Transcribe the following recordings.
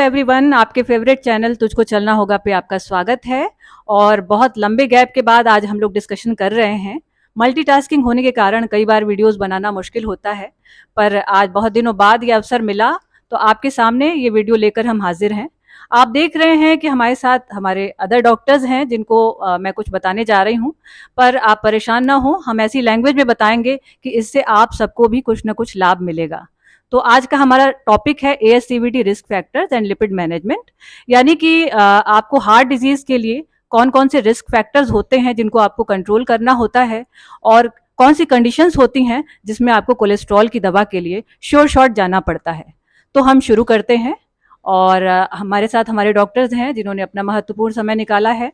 Everyone, आपके favourite channel तुझको चलना होगा पे आपका स्वागत है। और बहुत लंबे गैप के बाद आज हम लोग डिस्कशन कर रहे हैं। मल्टीटास्किंग होने के कारण कई बार वीडियोस बनाना मुश्किल होता है, पर आज बहुत दिनों बाद ये अवसर मिला तो आपके सामने ये वीडियो लेकर हम हाजिर हैं। आप देख रहे हैं कि हमारे साथ हमारे अदर डॉक्टर्स हैं जिनको मैं कुछ बताने जा रही हूँ, पर आप परेशान ना हो, हम ऐसी लैंग्वेज में बताएंगे कि इससे आप सबको भी कुछ ना कुछ लाभ मिलेगा। तो आज का हमारा टॉपिक है ASCVD risk factors and lipid management, यानी कि आपको हार्ट डिजीज के लिए कौन कौन से रिस्क फैक्टर्स होते हैं जिनको आपको कंट्रोल करना होता है, और कौन सी कंडीशंस होती हैं जिसमें आपको कोलेस्ट्रॉल की दवा के लिए श्योर शॉट जाना पड़ता है। तो हम शुरू करते हैं। और हमारे साथ हमारे डॉक्टर्स हैं जिन्होंने अपना महत्वपूर्ण समय निकाला है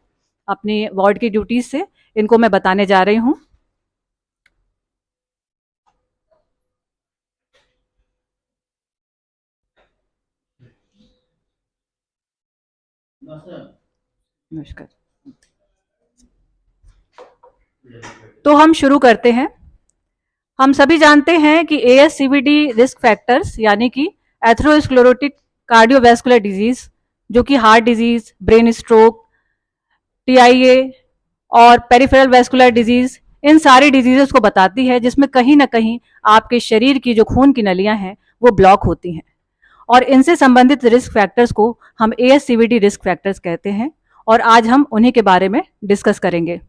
अपनी वार्ड की ड्यूटीज से। इनको मैं बताने जा रही हूँ। नमस्कार। तो हम शुरू करते हैं। हम सभी जानते हैं कि ASCVD रिस्क फैक्टर्स यानी कि एथेरोस्क्लेरोटिक कार्डियोवैस्कुलर डिजीज, जो कि heart disease, brain stroke, TIA और पेरिफेरल वैस्कुलर डिजीज, इन सारी डिजीजेस को बताती है जिसमें कहीं ना कहीं आपके शरीर की जो खून की नलियां हैं वो ब्लॉक होती हैं। और इनसे संबंधित रिस्क फैक्टर्स को हम ASCVD रिस्क फैक्टर्स कहते हैं, और आज हम उन्हीं के बारे में डिस्कस करेंगे।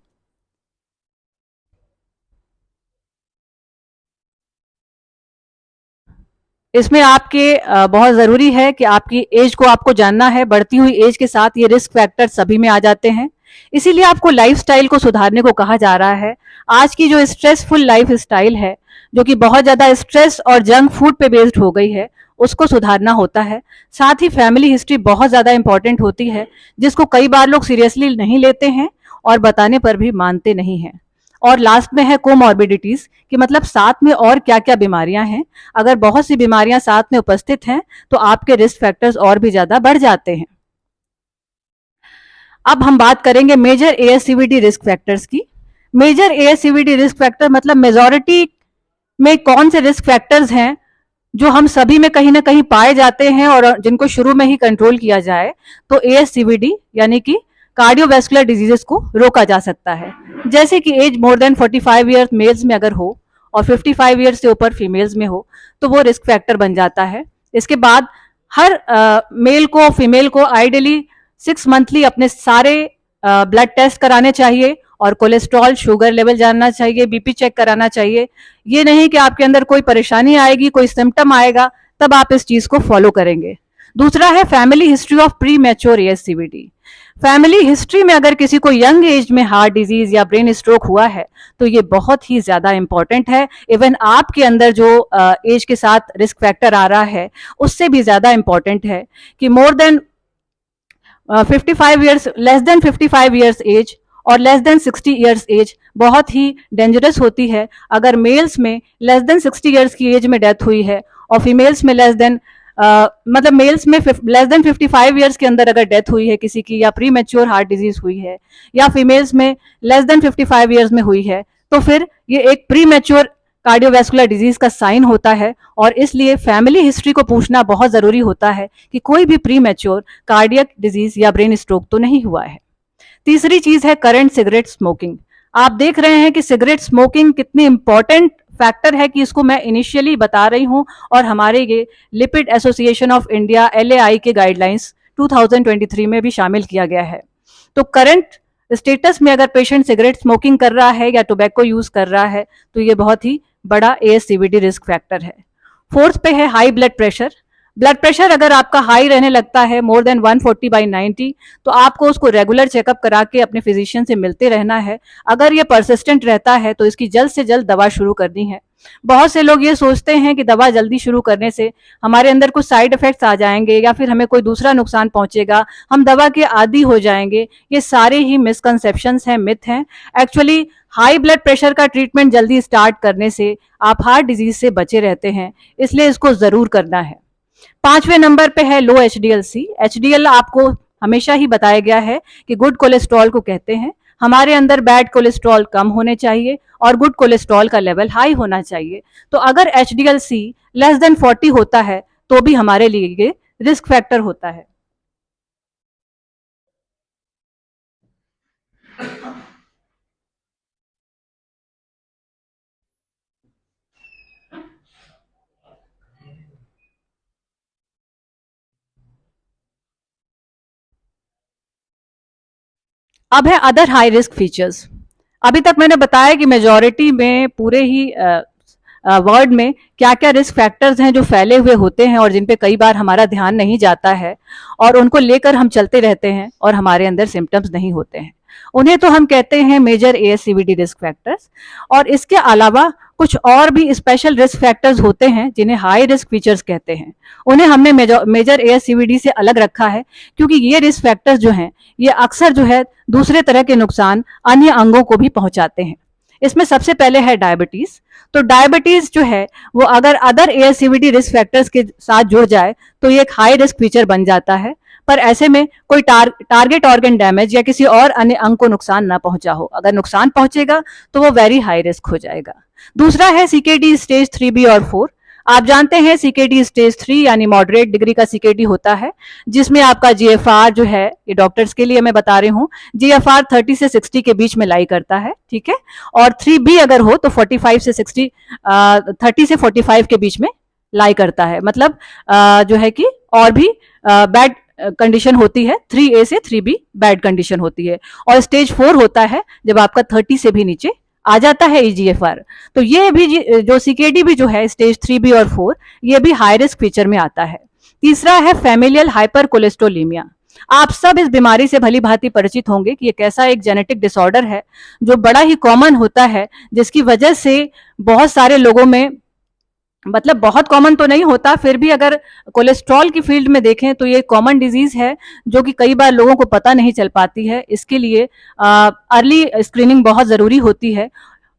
इसमें आपके बहुत ज़रूरी है कि आपकी एज को आपको जानना है। बढ़ती हुई एज के साथ ये रिस्क फैक्टर सभी में आ जाते हैं, इसीलिए आपको लाइफस्टाइल को सुधारने को कहा जा रहा है। आज की जो स्ट्रेसफुल लाइफ स्टाइल है, जो कि बहुत ज़्यादा स्ट्रेस और जंक फूड पे बेस्ड हो गई है, उसको सुधारना होता है। साथ ही फैमिली हिस्ट्री बहुत ज़्यादा इंपॉर्टेंट होती है, जिसको कई बार लोग सीरियसली नहीं लेते हैं और बताने पर भी मानते नहीं हैं। और लास्ट में है कोमॉर्बिडिटीज, कि मतलब साथ में और क्या क्या बीमारियां हैं। अगर बहुत सी बीमारियां साथ में उपस्थित हैं तो आपके रिस्क फैक्टर्स और भी ज्यादा बढ़ जाते हैं। अब हम बात करेंगे मेजर ASCVD रिस्क फैक्टर्स की। मेजर ASCVD रिस्क फैक्टर मतलब मेजॉरिटी में कौन से रिस्क फैक्टर्स हैं जो हम सभी में कहीं ना कहीं पाए जाते हैं और जिनको शुरू में ही कंट्रोल किया जाए तो ASCVD यानी कि कार्डियोवैस्कुलर डिजीजेस को रोका जा सकता है। जैसे कि as more than 45 years males में अगर हो और 55 ईयर्स से ऊपर फीमेल्स में हो तो वो रिस्क फैक्टर बन जाता है। इसके बाद हर मेल को फीमेल को आइडियली 6 मंथली अपने सारे ब्लड टेस्ट कराने चाहिए और कोलेस्ट्रॉल, शुगर लेवल जानना चाहिए, BP चेक कराना चाहिए। ये नहीं कि आपके अंदर कोई परेशानी आएगी, कोई सिम्टम आएगा तब आप इस चीज को फॉलो करेंगे। दूसरा है family history of pre mature ASCVD। Family history में अगर किसी को यंग एज में हार्ट डिजीज या ब्रेन स्ट्रोक हुआ है तो ये बहुत ही ज्यादा इंपॉर्टेंट है। इवन आपके अंदर जो एज के साथ रिस्क फैक्टर आ रहा है उससे भी ज्यादा इंपॉर्टेंट है कि more than 55 years, less than 55 years age और लेस देन 60 ईयर्स एज बहुत ही डेंजरस होती है। अगर मेल्स में लेस देन 60 ईयर्स की एज में डेथ हुई है और फीमेल्स में लेस देन मतलब मेल्स में लेस देन 55 ईयर्स के अंदर अगर डेथ हुई है किसी की, या प्री मैच्योर हार्ट डिजीज हुई है, या फीमेल्स में लेस देन 55 ईयर्स में हुई है, तो फिर ये एक प्री मैच्योर कार्डियोवैस्कुलर डिजीज का साइन होता है। और इसलिए फैमिली हिस्ट्री को पूछना बहुत जरूरी होता है कि कोई भी प्री मैच्योर कार्डियक डिजीज या ब्रेन स्ट्रोक तो नहीं हुआ है। तीसरी चीज है करंट सिगरेट स्मोकिंग। आप देख रहे हैं कि सिगरेट स्मोकिंग कितनी इंपॉर्टेंट फैक्टर है कि इसको मैं इनिशियली बता रही हूं, और हमारे ये lipid association of India LAI के गाइडलाइंस 2023 में भी शामिल किया गया है। तो करंट स्टेटस में अगर पेशेंट सिगरेट स्मोकिंग कर रहा है या टोबैको यूज कर रहा है तो ये बहुत ही बड़ा ASCVD रिस्क फैक्टर है। फोर्थ पे है high blood pressure. Blood pressure अगर आपका हाई रहने लगता है मोर देन 140/90 तो आपको उसको रेगुलर चेकअप करा के अपने फिजिशियन से मिलते रहना है। अगर ये परसिस्टेंट रहता है तो इसकी जल्द से जल्द दवा शुरू करनी है। बहुत से लोग ये सोचते हैं कि दवा जल्दी शुरू करने से हमारे अंदर कुछ साइड इफेक्ट्स आ जाएंगे या फिर हमें कोई दूसरा नुकसान पहुंचेगा, हम दवा के आदी हो जाएंगे। ये सारे ही मिसकंसेप्शंस हैं, मिथ हैं। एक्चुअली हाई ब्लड प्रेशर का ट्रीटमेंट जल्दी स्टार्ट करने से आप हार्ट डिजीज से बचे रहते हैं, इसलिए इसको जरूर करना है। 5वें नंबर पे है लो HDL-C। HDL आपको हमेशा ही बताया गया है कि गुड कोलेस्ट्रॉल को कहते हैं। हमारे अंदर बैड कोलेस्ट्रॉल कम होने चाहिए और गुड कोलेस्ट्रॉल का लेवल हाई होना चाहिए। तो अगर HDL-C लेस देन 40 होता है तो भी हमारे लिए ये रिस्क फैक्टर होता है। अब है अदर हाई रिस्क फीचर्स। अभी तक मैंने बताया कि मेजॉरिटी में पूरे ही वर्ल्ड में क्या क्या रिस्क फैक्टर्स हैं जो फैले हुए होते हैं और जिन पे कई बार हमारा ध्यान नहीं जाता है और उनको लेकर हम चलते रहते हैं और हमारे अंदर सिम्टम्स नहीं होते हैं। उन्हें तो हम कहते हैं मेजर एएससीवीडी रिस्क फैक्टर्स। और इसके अलावा कुछ और भी स्पेशल रिस्क फैक्टर्स होते हैं जिन्हें हाई रिस्क फीचर्स कहते हैं। उन्हें हमने मेजर एएससीवीडी से अलग रखा है क्योंकि ये रिस्क फैक्टर्स जो हैं ये अक्सर जो है दूसरे तरह के नुकसान अन्य अंगों को भी पहुंचाते हैं। इसमें सबसे पहले है डायबिटीज। तो डायबिटीज जो है वो अगर अदर एएससीवीडी रिस्क फैक्टर्स के साथ जुड़ जाए तो ये एक हाई रिस्क फीचर बन जाता है। पर ऐसे में कोई टारगेट ऑर्गन डैमेज या किसी और अन्य अंग को नुकसान ना पहुंचा हो। अगर नुकसान पहुंचेगा तो वो वेरी हाई रिस्क हो जाएगा। दूसरा है सीकेडी स्टेज 3B और 4। आप जानते हैं सीकेडी स्टेज 3 यानी मॉडरेट डिग्री का सीकेडी होता है जिसमें आपका जीएफआर जो है, ये डॉक्टर्स के लिए मैं बता रही हूँ, जीएफआर 30 से 60 के बीच में लाई करता है, ठीक है। और 3B अगर हो तो 45 से 60 30 से 45 के बीच में लाई करता है। मतलब जो है कि और भी बैड कंडीशन होती है। 3A से 3B बैड कंडीशन होती है। और स्टेज 4 होता है जब आपका 30 से भी नीचे आ जाता है ईजीएफआर। तो ये भी जो सीकेडी भी जो है स्टेज 3B और 4 ये भी हाई रिस्क फीचर में आता है। तीसरा है फैमिलियल हाइपर कोलेस्ट्रोलीमिया। आप सब इस बीमारी से भली भांति परिचित होंगे कि एक ऐसा एक जेनेटिक डिसऑर्डर है जो बड़ा ही कॉमन होता है, जिसकी वजह से बहुत सारे लोगों में, मतलब बहुत कॉमन तो नहीं होता, फिर भी अगर कोलेस्ट्रॉल की फील्ड में देखें तो ये कॉमन डिजीज है जो कि कई बार लोगों को पता नहीं चल पाती है। इसके लिए अर्ली स्क्रीनिंग बहुत जरूरी होती है।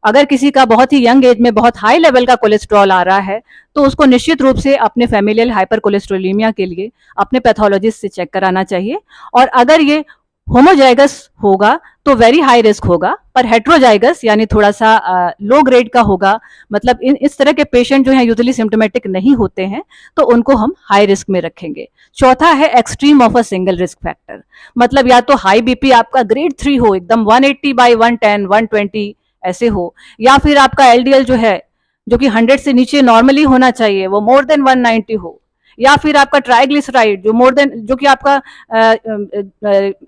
अगर किसी का बहुत ही यंग एज में बहुत हाई लेवल का कोलेस्ट्रॉल आ रहा है तो उसको निश्चित रूप से अपने फैमिलियल हाइपर कोलेस्ट्रोलीमिया के लिए अपने पैथोलॉजिस्ट से चेक कराना चाहिए। और अगर ये होमोजाइगस होगा तो वेरी हाई रिस्क होगा, पर हेट्रोजाइगस यानी थोड़ा सा लो ग्रेड का होगा, मतलब इस तरह के पेशेंट जो हैं यूजुअली सिम्टोमेटिक नहीं होते हैं, तो उनको हम हाई रिस्क में रखेंगे। चौथा है extreme of a single risk factor. मतलब या तो हाई बीपी आपका ग्रेड 3 हो, एकदम 180/110 120 ऐसे हो, या फिर आपका एलडीएल जो है जो कि 100 से नीचे नॉर्मली होना चाहिए वो मोर देन 190 हो, या फिर आपका ट्राइग्लिसराइड जो मोर देन जो कि आपका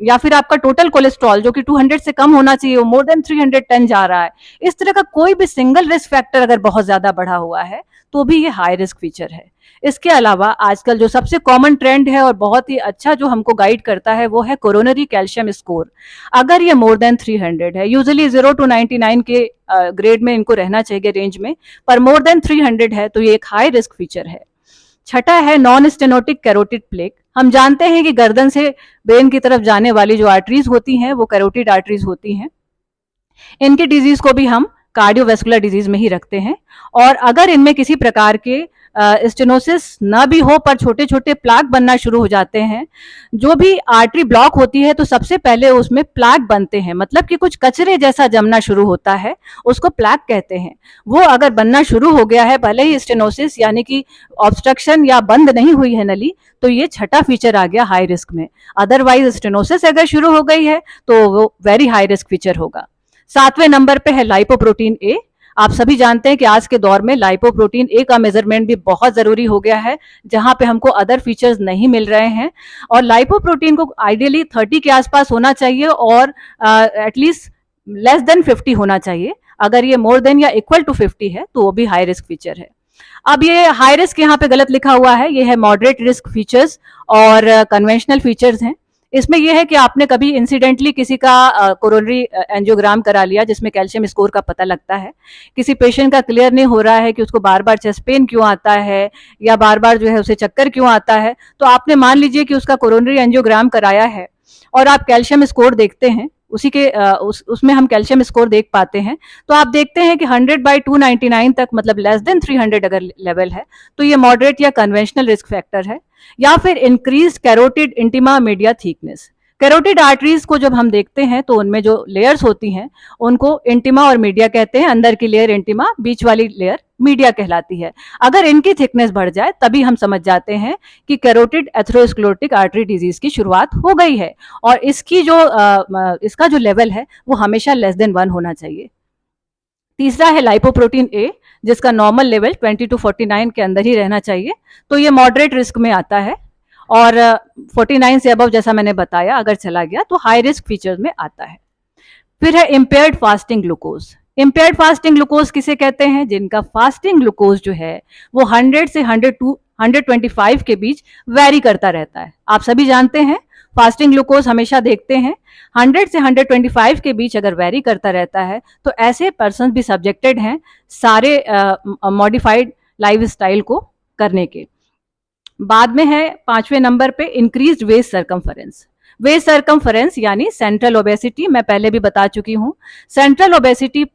या फिर आपका टोटल कोलेस्ट्रॉल जो कि 200 से कम होना चाहिए वो मोर देन 310 जा रहा है। इस तरह का कोई भी सिंगल रिस्क फैक्टर अगर बहुत ज्यादा बढ़ा हुआ है तो भी ये हाई रिस्क फीचर है। इसके अलावा आजकल जो सबसे कॉमन ट्रेंड है और बहुत ही अच्छा जो हमको गाइड करता है वो है कोरोनरी कैल्शियम स्कोर। अगर ये मोर देन 300 है, यूजुअली 0 to 99 के ग्रेड में इनको रहना चाहिए रेंज में, पर मोर देन 300 है तो ये एक हाई रिस्क फीचर है। छठा है नॉन स्टेनोटिक कैरोटिड प्लेक। हम जानते हैं कि गर्दन से ब्रेन की तरफ जाने वाली जो आर्टरीज होती हैं वो कैरोटिड आर्टरीज होती हैं। इनकी डिजीज को भी हम कार्डियोवैस्कुलर डिजीज में ही रखते हैं। और अगर इनमें किसी प्रकार के स्टेनोसिस ना भी हो पर छोटे छोटे प्लाक बनना शुरू हो जाते हैं, जो भी आर्टरी ब्लॉक होती है तो सबसे पहले उसमें प्लाक बनते हैं, मतलब कि कुछ कचरे जैसा जमना शुरू होता है, उसको प्लाक कहते हैं। वो अगर बनना शुरू हो गया है, भले ही स्टेनोसिस यानी कि ऑब्स्ट्रक्शन या बंद नहीं हुई है नली, तो ये छठा फीचर आ गया हाई रिस्क में। अदरवाइज स्टेनोसिस अगर शुरू हो गई है तो वो वेरी हाई रिस्क फीचर होगा। 7वें नंबर पे है लाइपोप्रोटीन ए। आप सभी जानते हैं कि आज के दौर में लाइपोप्रोटीन ए का मेजरमेंट भी बहुत जरूरी हो गया है, जहां पे हमको अदर फीचर्स नहीं मिल रहे हैं। और लाइपोप्रोटीन को आइडियली 30 के आसपास होना चाहिए और एटलीस्ट लेस देन 50 होना चाहिए। अगर ये मोर देन या इक्वल टू 50 है तो वो भी हाई रिस्क फीचर है। अब ये हाई रिस्क यहाँ पे गलत लिखा हुआ है, ये है मॉडरेट रिस्क फीचर्स और कन्वेंशनल फीचर्स हैं। इसमें यह है कि आपने कभी इंसिडेंटली किसी का कोरोनरी एंजियोग्राम करा लिया जिसमें कैल्शियम स्कोर का पता लगता है, किसी पेशेंट का क्लियर नहीं हो रहा है कि उसको बार बार चेस्ट पेन क्यों आता है या बार बार जो है उसे चक्कर क्यों आता है, तो आपने मान लीजिए कि उसका कोरोनरी एंजियोग्राम कराया है और आप कैल्शियम स्कोर देखते हैं, उसी के उसमें हम कैल्शियम स्कोर देख पाते हैं, तो आप देखते हैं कि 100/299 तक, मतलब लेस देन 300 अगर लेवल है तो ये मॉडरेट या कन्वेंशनल रिस्क फैक्टर है। या फिर increase carotid intima media thickness. Carotid arteries को जब हम देखते हैं तो उनमें जो लेयर्स होती हैं उनको इंटिमा और मीडिया कहते हैं। अंदर की लेयर इंटिमा, बीच वाली लेयर मीडिया कहलाती है। अगर इनकी थिकनेस बढ़ जाए तभी हम समझ जाते हैं कि कैरोटिड एथेरोस्क्लेरोटिक आर्टरी डिजीज की शुरुआत हो गई है, और इसकी जो इसका जो लेवल है वो हमेशा लेस देन 1 होना चाहिए। तीसरा है लाइपोप्रोटीन ए, जिसका नॉर्मल लेवल 20 to 49 के अंदर ही रहना चाहिए, तो ये मॉडरेट रिस्क में आता है। और 49 से अबव जैसा मैंने बताया अगर चला गया तो हाई रिस्क फीचर्स में आता है। फिर है impaired fasting glucose. Impaired fasting glucose किसे कहते हैं? जिनका फास्टिंग ग्लूकोज जो है वो 100 से 125 के बीच वेरी करता रहता है। आप सभी जानते हैं फास्टिंग ग्लूकोज हमेशा देखते हैं 100 से 125 के बीच अगर वेरी करता रहता है तो ऐसे पर्सन भी सब्जेक्टेड हैं सारे मॉडिफाइड लाइफ स्टाइल को करने के। बाद में है 5वें नंबर पे increased waist circumference. Waist circumference यानी सेंट्रल ओबेसिटी, मैं पहले भी बता चुकी हूँ। सेंट्रल ओबेसिटी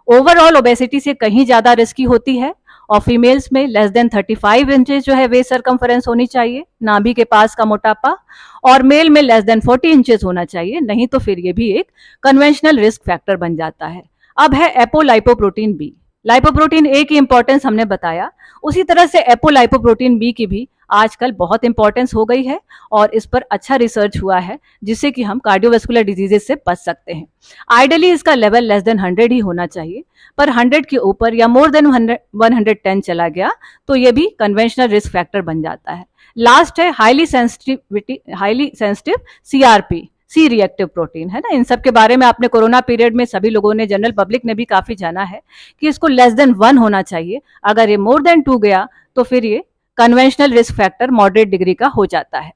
ओवरऑल ओबेसिटी से कहीं ज्यादा रिस्की होती है, और फीमेल्स में लेस देन 35 इंचेस जो है वेस्ट सर्कमफरेंस होनी चाहिए, नाभि के पास का मोटापा, और मेल में लेस देन 40 इंचेस होना चाहिए, नहीं तो फिर ये भी एक कन्वेंशनल रिस्क फैक्टर बन जाता है। अब है एपोलाइपोप्रोटीन बी। लाइपोप्रोटीन ए की इंपॉर्टेंस हमने बताया, उसी तरह से एपोलाइपोप्रोटीन बी की भी आजकल बहुत इंपॉर्टेंस हो गई है, और इस पर अच्छा रिसर्च हुआ है जिससे कि हम कार्डियोवास्कुलर डिजीजेस से बच सकते हैं। आइडियली इसका लेवल लेस देन 100 ही होना चाहिए, पर 100 के ऊपर या मोर देन 110 चला गया तो ये भी कन्वेंशनल रिस्क फैक्टर बन जाता है। लास्ट है highly sensitive CRP, C reactive protein, है ना। इन सब के बारे में आपने कोरोना पीरियड में सभी लोगों ने, जनरल पब्लिक ने भी काफी जाना है कि इसको लेस देन 1 होना चाहिए। अगर ये मोर देन 2 गया तो फिर ये conventional risk factor moderate degree का हो जाता है।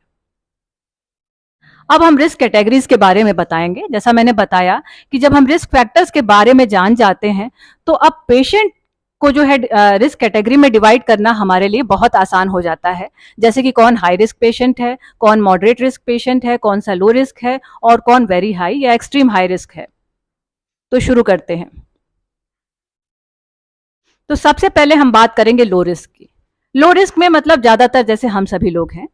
अब हम रिस्क कैटेगरीज के बारे में बताएंगे। जैसा मैंने बताया कि जब हम रिस्क फैक्टर्स के बारे में जान जाते हैं तो अब पेशेंट को जो है रिस्क कैटेगरी में डिवाइड करना हमारे लिए बहुत आसान हो जाता है। जैसे कि कौन हाई रिस्क पेशेंट है, कौन मॉडरेट रिस्क पेशेंट है, कौन सा लो रिस्क है, और कौन वेरी हाई या एक्सट्रीम हाई रिस्क है। तो शुरू करते हैं। तो सबसे पहले हम बात करेंगे लो रिस्क की। लो रिस्क में मतलब ज्यादातर जैसे हम सभी लोग हैं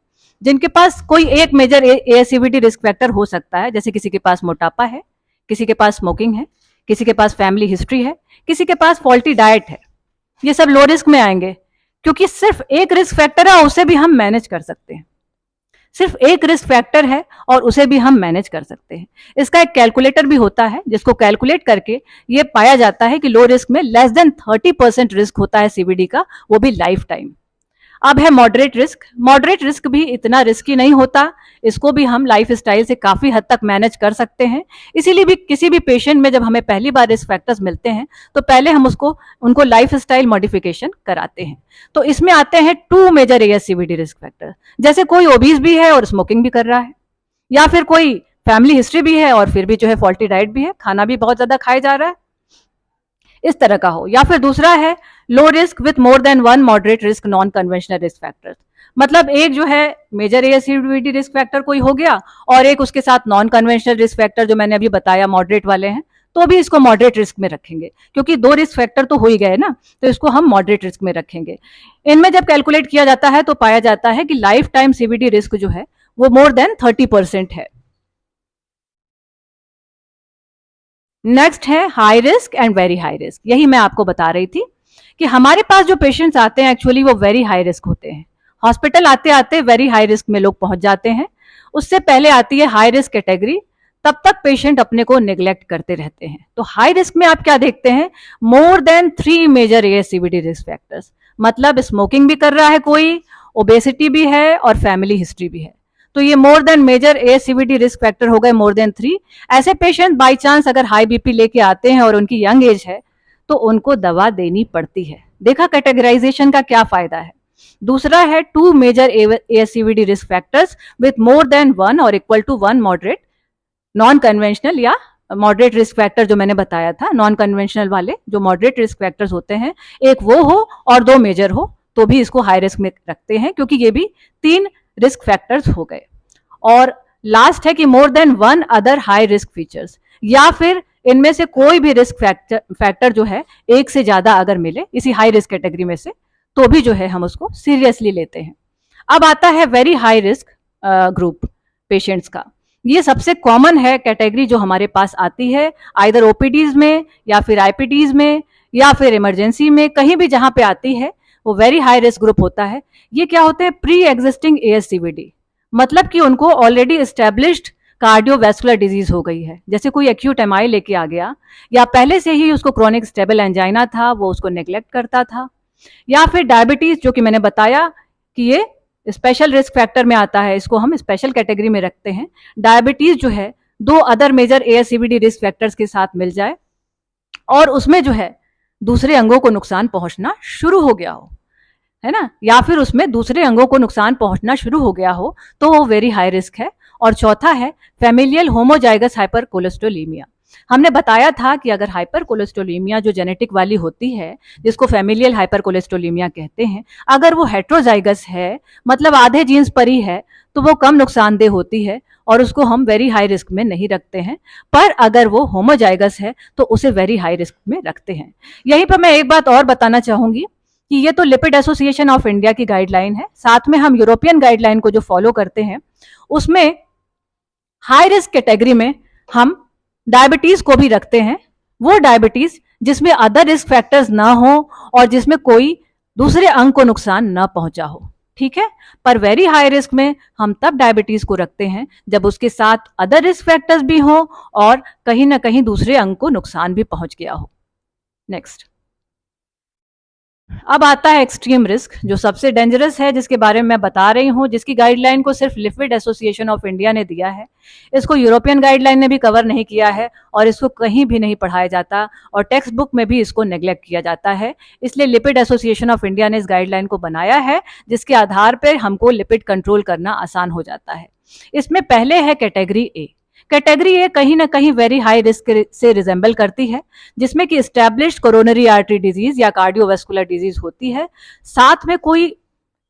जिनके पास कोई एक मेजर एएससीवीडी रिस्क फैक्टर हो सकता है, जैसे किसी के पास मोटापा है, किसी के पास स्मोकिंग है, किसी के पास फैमिली हिस्ट्री है, किसी के पास फॉल्टी डाइट है। ये सब लो रिस्क में आएंगे, क्योंकि सिर्फ एक रिस्क फैक्टर है, उसे भी हम मैनेज कर सकते हैं। सिर्फ एक रिस्क फैक्टर है और उसे भी हम मैनेज कर सकते हैं। इसका एक कैलकुलेटर भी होता है जिसको कैलकुलेट करके ये पाया जाता है कि लो रिस्क में लेस देन 30% रिस्क होता है सीवीडी का, वो भी लाइफ टाइम। अब है मॉडरेट रिस्क। मॉडरेट रिस्क भी इतना रिस्की नहीं होता, इसको भी हम लाइफ स्टाइल से काफी हद तक मैनेज कर सकते हैं। इसीलिए भी किसी भी पेशेंट में जब हमें पहली बार रिस्क फैक्टर्स मिलते हैं तो पहले हम उनको लाइफ स्टाइल मॉडिफिकेशन कराते हैं। तो इसमें आते हैं 2 मेजर एएससीवीडी रिस्क फैक्टर, जैसे कोई ओबीज भी है और स्मोकिंग भी कर रहा है, या फिर कोई फैमिली हिस्ट्री भी है और फिर भी जो है फॉल्टी डाइट भी है, खाना भी बहुत ज्यादा खाया जा रहा है, इस तरह का हो। या फिर दूसरा है low risk with more than 1 moderate risk non conventional risk factor. मतलब एक जो है मेजर एएससीवीडी रिस्क फैक्टर कोई हो गया और एक उसके साथ नॉन कन्वेंशनल रिस्क फैक्टर जो मैंने अभी बताया मॉडरेट वाले हैं, तो भी इसको मॉडरेट रिस्क में रखेंगे, क्योंकि 2 रिस्क फैक्टर तो हो ही गए ना, तो इसको हम मॉडरेट रिस्क में रखेंगे। इनमें जब कैलकुलेट किया जाता है तो पाया जाता है कि लाइफ टाइम सीवीडी रिस्क जो है वो मोर देन 30% है। नेक्स्ट है high risk and very high risk. यही मैं आपको बता रही थी कि हमारे पास जो पेशेंट्स आते हैं एक्चुअली वो वेरी हाई रिस्क होते हैं। हॉस्पिटल आते आते वेरी हाई रिस्क में लोग पहुंच जाते हैं। उससे पहले आती है हाई रिस्क कैटेगरी, तब तक पेशेंट अपने को निग्लेक्ट करते रहते हैं। तो हाई रिस्क में आप क्या देखते हैं? More than 3 major ASCVD risk factors, मतलब स्मोकिंग भी कर रहा है कोई, ओबेसिटी भी है और फैमिली हिस्ट्री भी है। तो ये more than major ASCVD risk factor हो गए मोर देन 3। ऐसे पेशेंट बाई चांस अगर हाई बीपी लेके आते हैं और उनकी यंग एज है तो उनको दवा देनी पड़ती है। देखा कैटेगराइजेशन का क्या फायदा है। दूसरा है 2 major ASCVD risk factors with more than 1 और equal to 1 moderate non conventional या मॉडरेट रिस्क फैक्टर जो मैंने बताया था। नॉन कन्वेंशनल वाले जो मॉडरेट रिस्क फैक्टर्स होते हैं, एक वो हो और 2 मेजर हो, तो भी इसको हाई रिस्क में रखते हैं, क्योंकि ये भी 3 रिस्क फैक्टर्स हो गए। और लास्ट है कि more than 1 other high risk features, या फिर इनमें से कोई भी रिस्क फैक्टर जो है एक से ज्यादा अगर मिले इसी हाई रिस्क कैटेगरी में से, तो भी जो है हम उसको सीरियसली लेते हैं। अब आता है very high risk group patients का। ये सबसे कॉमन है कैटेगरी जो हमारे पास आती है, आइदर ओपीडीज में या फिर आईपीडीज में या फिर इमरजेंसी में, कहीं भी जहां पे आती है वो वेरी हाई रिस्क ग्रुप होता है। ये क्या होते हैं? प्री एग्जिस्टिंग एएससीवीडी, मतलब कि उनको ऑलरेडी एस्टेब्लिश्ड कार्डियोवैस्कुलर डिजीज हो गई है। जैसे कोई एक्यूट एमआई लेके आ गया, या पहले से ही उसको क्रोनिक स्टेबल एंजाइना था, वो उसको नेग्लेक्ट करता था, या फिर डायबिटीज जो कि मैंने बताया कि ये स्पेशल रिस्क फैक्टर में आता है, इसको हम स्पेशल कैटेगरी में रखते हैं। डायबिटीज जो है दो other major ASCVD risk factors के साथ मिल जाए और उसमें जो है दूसरे अंगों को नुकसान पहुंचना शुरू हो गया हो, है ना, या फिर उसमें दूसरे अंगों को नुकसान पहुंचना शुरू हो गया हो, तो वो वेरी हाई रिस्क है। और चौथा है फैमिलियल होमोजाइगस हाइपर कोलेस्ट्रोलीमिया। हमने बताया था कि अगर हाइपर कोलेस्ट्रोलीमिया जो जेनेटिक वाली होती है, जिसको फैमिलियल हाइपर कोलेस्ट्रोलीमिया कहते हैं, अगर वो हेट्रोजाइगस है, मतलब आधे जीन्स पर ही है, तो वो कम नुकसानदेह होती है और उसको हम वेरी हाई रिस्क में नहीं रखते हैं। पर अगर वो होमोजाइगस है तो उसे वेरी हाई रिस्क में रखते हैं। यहीं पर मैं एक बात और बताना चाहूंगी कि ये तो लिपिड एसोसिएशन ऑफ इंडिया की गाइडलाइन है, साथ में हम यूरोपियन गाइडलाइन को जो फॉलो करते हैं उसमें हाई रिस्क कैटेगरी में हम डायबिटीज को भी रखते हैं। वो डायबिटीज जिसमें अदर रिस्क फैक्टर्स ना हो और जिसमें कोई दूसरे अंग को नुकसान ना पहुंचा हो, ठीक है। पर वेरी हाई रिस्क में हम तब डायबिटीज को रखते हैं जब उसके साथ अदर रिस्क फैक्टर्स भी हो और कहीं ना कहीं दूसरे अंग को नुकसान भी पहुंच गया हो। नेक्स्ट, अब आता है एक्सट्रीम रिस्क, जो सबसे डेंजरस है, जिसके बारे में मैं बता रही हूँ, जिसकी गाइडलाइन को सिर्फ लिपिड एसोसिएशन ऑफ इंडिया ने दिया है। इसको यूरोपियन गाइडलाइन ने भी कवर नहीं किया है और इसको कहीं भी नहीं पढ़ाया जाता और टेक्स्ट बुक में भी इसको नेग्लेक्ट किया जाता है। इसलिए लिपिड एसोसिएशन ऑफ इंडिया ने इस गाइडलाइन को बनाया है, जिसके आधार पर हमको लिपिड कंट्रोल करना आसान हो जाता है। इसमें पहले है कैटेगरी ए। कैटेगरी ए कहीं ना कहीं वेरी हाई रिस्क से रिजेंबल करती है, जिसमें कि एस्टैब्लिश्ड कोरोनरी आर्टरी डिजीज या कार्डियोवैस्कुलर डिजीज होती है। साथ में कोई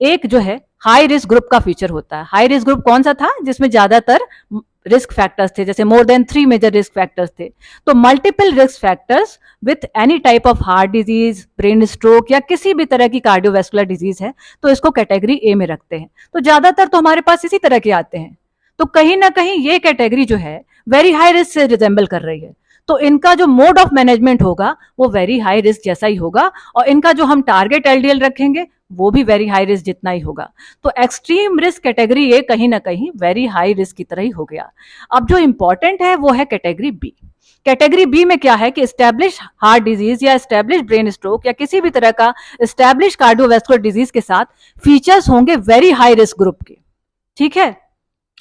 एक जो है हाई रिस्क ग्रुप का फीचर होता है। हाई रिस्क ग्रुप कौन सा था? जिसमें ज्यादातर रिस्क फैक्टर्स थे, जैसे more than 3 major risk factors थे। तो multiple risk factors with any type of heart disease, brain stroke या किसी भी तरह की कार्डियोवैस्कुलर डिजीज है, तो इसको कैटेगरी ए में रखते हैं। तो ज्यादातर तो हमारे पास इसी तरह के आते हैं। तो कहीं ना कहीं ये कैटेगरी जो है वेरी हाई रिस्क से रिजेंबल कर रही है, तो इनका जो मोड ऑफ मैनेजमेंट होगा वो वेरी हाई रिस्क जैसा ही होगा और इनका जो हम टारगेट एलडीएल रखेंगे वो भी वेरी हाई रिस्क जितना ही होगा। तो एक्सट्रीम रिस्क कैटेगरी ये कहीं ना कहीं वेरी हाई रिस्क की तरह ही हो गया। अब जो इंपॉर्टेंट है वो है कैटेगरी बी। कैटेगरी बी में क्या है कि एस्टैब्लिश हार्ट डिजीज या एस्टैब्लिश ब्रेन स्ट्रोक या किसी भी तरह का एस्टैब्लिश कार्डियोवैस्कुलर डिजीज के साथ फीचर्स होंगे वेरी हाई रिस्क ग्रुप के, ठीक है।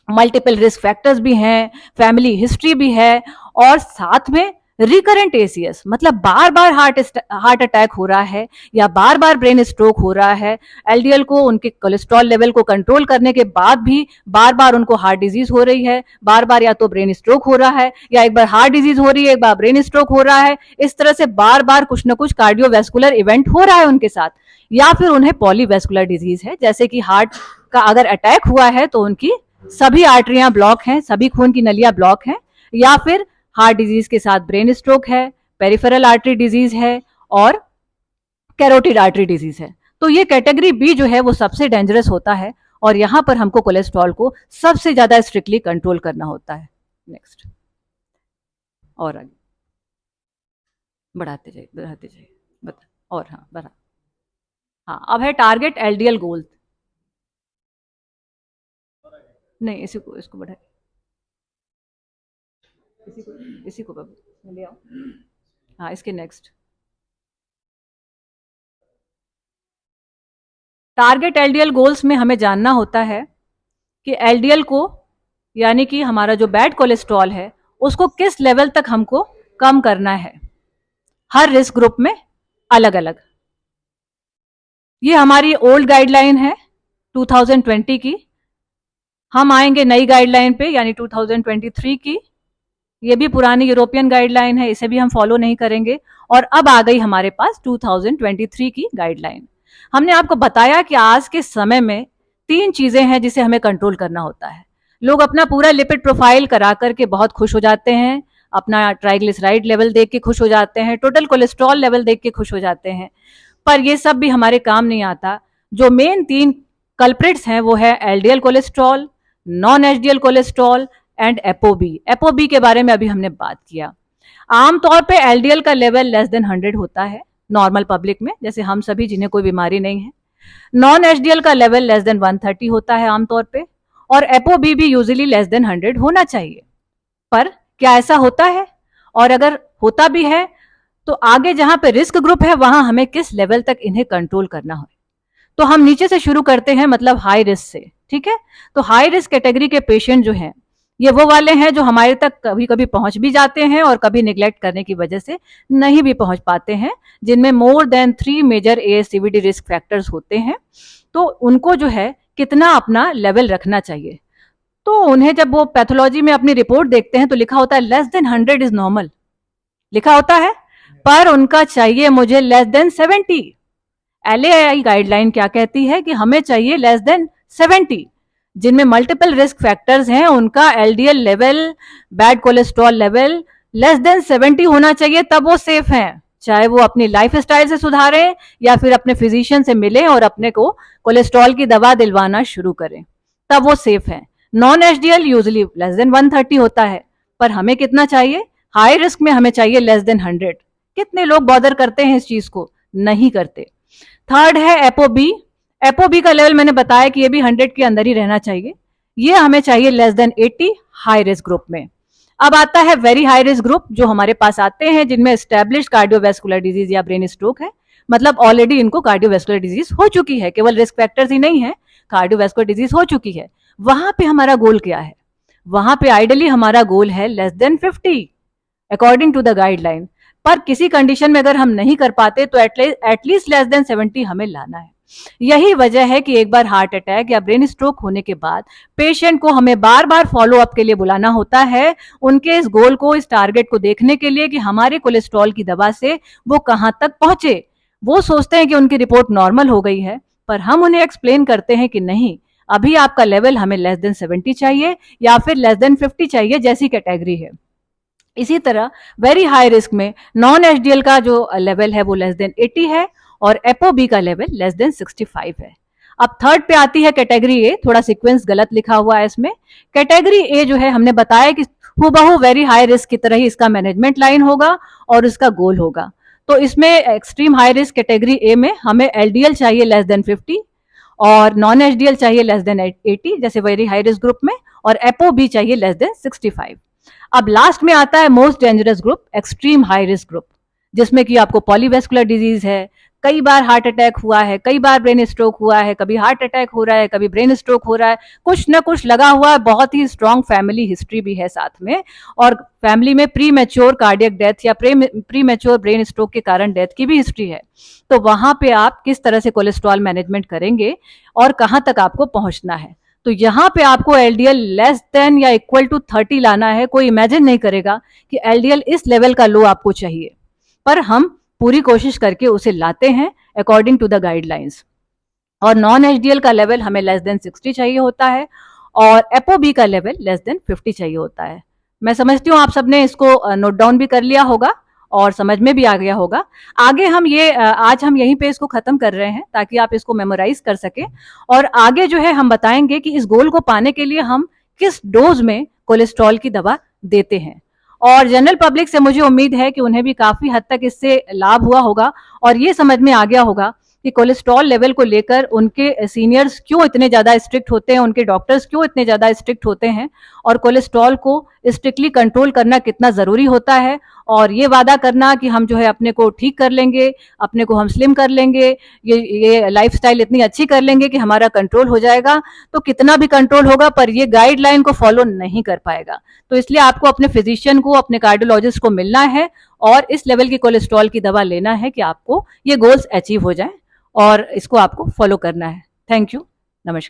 मल्टीपल रिस्क फैक्टर्स भी हैं, फैमिली हिस्ट्री भी है और साथ में रिकरेंट एसीएस, मतलब बार बार हार्ट अटैक हो रहा है या बार बार ब्रेन स्ट्रोक हो रहा है। एलडीएल को, उनके कोलेस्ट्रॉल लेवल को कंट्रोल करने के बाद भी बार बार उनको हार्ट डिजीज हो रही है, बार बार या तो ब्रेन स्ट्रोक हो रहा है या एक बार हार्ट डिजीज हो रही है, एक बार ब्रेन स्ट्रोक हो रहा है। इस तरह से बार बार कुछ ना कुछ कार्डियोवैस्कुलर इवेंट हो रहा है उनके साथ, या फिर उन्हें पॉलीवैस्कुलर डिजीज है, जैसे कि हार्ट का अगर अटैक हुआ है तो उनकी सभी आर्टरियां ब्लॉक हैं, सभी खून की नलियां ब्लॉक हैं, या फिर हार्ट डिजीज के साथ ब्रेन स्ट्रोक है, पेरिफेरल आर्टरी डिजीज है और कैरोटिड आर्टरी डिजीज है। तो ये कैटेगरी बी जो है वो सबसे डेंजरस होता है और यहां पर हमको कोलेस्ट्रॉल को सबसे ज्यादा स्ट्रिक्टली कंट्रोल करना होता है। नेक्स्ट, और आगे बढ़ाते जाइए बता, और हाँ बढ़ा, हाँ अब है टारगेट एलडीएल गोल। नहीं, इसको बढ़ाए, इसी को ले आओ, हाँ इसके नेक्स्ट। टारगेट एलडीएल गोल्स में हमें जानना होता है कि एलडीएल को, यानी कि हमारा जो बैड कोलेस्ट्रॉल है, उसको किस लेवल तक हमको कम करना है, हर रिस्क ग्रुप में अलग अलग। ये हमारी ओल्ड गाइडलाइन है 2020 की। हम आएंगे नई गाइडलाइन पे, यानी 2023 की। ये भी पुरानी यूरोपियन गाइडलाइन है, इसे भी हम फॉलो नहीं करेंगे। और अब आ गई हमारे पास 2023 की गाइडलाइन। हमने आपको बताया कि आज के समय में 3 चीजें हैं जिसे हमें कंट्रोल करना होता है। लोग अपना पूरा लिपिड प्रोफाइल करा करके बहुत खुश हो जाते हैं, अपना ट्राइग्लिसराइड लेवल देख के खुश हो जाते हैं, टोटल कोलेस्ट्रॉल लेवल देख के खुश हो जाते हैं, पर ये सब भी हमारे काम नहीं आता। जो मेन 3 कल्प्रिट्स हैं वो है LDL cholesterol, non HDL cholesterol and ApoB. ApoB के बारे में अभी हमने बात किया। आमतौर पे एलडीएल का लेवल लेस देन 100 होता है नॉर्मल पब्लिक में, जैसे हम सभी जिन्हें कोई बीमारी नहीं है। नॉन एचडीएल का लेवल लेस देन 130 होता है आमतौर पे, और एपोबी भी यूजुअली लेस देन 100 होना चाहिए। पर क्या ऐसा होता है? और अगर होता भी है तो आगे जहां पे रिस्क ग्रुप है वहां हमें किस लेवल तक इन्हें कंट्रोल करना है? तो हम नीचे से शुरू करते हैं, मतलब हाई रिस्क से। ठीक है, तो हाई रिस्क कैटेगरी के पेशेंट जो हैं ये वो वाले हैं जो हमारे तक कभी कभी पहुंच भी जाते हैं और कभी निग्लेक्ट करने की वजह से नहीं भी पहुंच पाते हैं, जिनमें more than 3 major ASCVD risk factors होते हैं। तो उनको जो है कितना अपना लेवल रखना चाहिए? तो उन्हें जब वो पैथोलॉजी में अपनी रिपोर्ट देखते हैं तो लिखा होता है लेस देन 100 इज नॉर्मल, लिखा होता है, पर उनका चाहिए मुझे लेस देन 70। एलएआई गाइडलाइन क्या कहती है कि हमें चाहिए लेस देन 70। जिनमें मल्टीपल रिस्क फैक्टर्स हैं उनका LDL level, bad cholesterol level less than 70 होना चाहिए, तब वो सेफ हैं। चाहे वो अपनी लाइफ स्टाइल से सुधारें या फिर अपने फिजिशियन से मिलें और अपने को कोलेस्ट्रॉल की दवा दिलवाना शुरू करें, तब वो सेफ हैं। Non HDL usually less than 130 होता है, पर हमें कितना चाहिए? हाई रिस्क में हमें चाहिए लेस देन 100। कितने लोग बॉदर करते हैं इस चीज को? नहीं करते। थर्ड है एपोबी। एपोबी का लेवल मैंने बताया कि ये भी 100 के अंदर ही रहना चाहिए। ये हमें चाहिए less than 80 high risk group में। अब आता है वेरी हाई रिस्क ग्रुप, जो हमारे पास आते हैं जिनमें एस्टैब्लिश कार्डियोवैस्कुलर डिजीज या ब्रेन स्ट्रोक है, मतलब ऑलरेडी इनको कार्डियोवैस्कुलर डिजीज हो चुकी है, केवल रिस्क फैक्टर्स ही नहीं है, कार्डियोवैस्कुलर डिजीज हो चुकी है। वहां पे हमारा गोल क्या है? वहां पे आइडियली हमारा गोल है less than 50 according to the guideline, पर किसी कंडीशन में अगर हम नहीं कर पाते तो एटलीस्ट लेस देन 70 हमें लाना है। यही वजह है कि एक बार हार्ट अटैक या ब्रेन स्ट्रोक होने के बाद पेशेंट को हमें बार बार फॉलो अप के लिए बुलाना होता है, उनके इस गोल को, इस टारगेट को देखने के लिए कि हमारे कोलेस्ट्रॉल की दवा से वो कहां तक पहुंचे। वो सोचते हैं कि उनकी रिपोर्ट नॉर्मल हो गई है, पर हम उन्हें एक्सप्लेन करते हैं कि नहीं, अभी आपका लेवल हमें लेस देन 70 चाहिए या फिर लेस देन 50 चाहिए, जैसी कैटेगरी है। इसी तरह वेरी हाई रिस्क में नॉन एचडीएल का जो लेवल है वो लेस देन 80 है और एपोबी का लेवल लेस देन 65 है। अब थर्ड पे आती है कैटेगरी ए। थोड़ा सीक्वेंस गलत लिखा हुआ है इसमें। कैटेगरी ए जो है हमने बताया कि हूबहू वेरी हाई रिस्क की तरह ही इसका मैनेजमेंट लाइन होगा और इसका गोल होगा। तो इसमें extreme high risk category A में हमें एलडीएल चाहिए लेस देन 50 और नॉन एचडीएल चाहिए लेस देन 80 जैसे वेरी हाई रिस्क ग्रुप में, और एपोबी चाहिए लेस देन 65। अब लास्ट में आता है most dangerous group, extreme high risk group, जिसमें कि आपको पॉलीवैस्कुलर डिजीज है, कई बार हार्ट अटैक हुआ है, कई बार ब्रेन स्ट्रोक हुआ है, कभी हार्ट अटैक हो रहा है, कभी ब्रेन स्ट्रोक हो रहा है, कुछ ना कुछ लगा हुआ है, बहुत ही स्ट्रॉन्ग फैमिली हिस्ट्री भी है साथ में, और फैमिली में प्री मैच्योर कार्डियक डेथ या प्री मैच्योर ब्रेन स्ट्रोक के कारण डेथ की भी हिस्ट्री है। तो वहां पे आप किस तरह से कोलेस्ट्रॉल मैनेजमेंट करेंगे और कहां तक आपको पहुंचना है? तो यहाँ पे आपको एलडीएल लेस देन या इक्वल टू 30 लाना है। कोई इमेजिन नहीं करेगा कि एलडीएल इस लेवल का लो आपको चाहिए, पर हम पूरी कोशिश करके उसे लाते हैं अकॉर्डिंग टू द गाइडलाइंस। और नॉन एचडीएल का लेवल हमें लेस देन 60 चाहिए होता है और एपोबी का लेवल लेस देन 50 चाहिए होता है। मैं समझती हूँ आप सबने इसको नोट डाउन भी कर लिया होगा और समझ में भी आ गया होगा। आगे हम आज हम यहीं पे इसको खत्म कर रहे हैं ताकि आप इसको मेमोराइज कर सके, और आगे जो है हम बताएंगे कि इस गोल को पाने के लिए हम किस डोज में कोलेस्ट्रॉल की दवा देते हैं। और जनरल पब्लिक से मुझे उम्मीद है कि उन्हें भी काफी हद तक इससे लाभ हुआ होगा और ये समझ में आ गया होगा कि कोलेस्ट्रॉल लेवल को लेकर उनके सीनियर्स क्यों इतने ज्यादा स्ट्रिक्ट होते हैं, उनके डॉक्टर्स क्यों इतने ज्यादा स्ट्रिक्ट होते हैं, और कोलेस्ट्रॉल को स्ट्रिक्टली कंट्रोल करना कितना जरूरी होता है। और ये वादा करना कि हम जो है अपने को ठीक कर लेंगे, अपने को हम स्लिम कर लेंगे, ये लाइफस्टाइल इतनी अच्छी कर लेंगे कि हमारा कंट्रोल हो जाएगा, तो कितना भी कंट्रोल होगा पर ये गाइडलाइन को फॉलो नहीं कर पाएगा। तो इसलिए आपको अपने फिजिशियन को, अपने कार्डियोलॉजिस्ट को मिलना है और इस लेवल की कोलेस्ट्रॉल की दवा लेना है कि आपको ये गोल्स अचीव हो जाए, और इसको आपको फॉलो करना है। Thank you.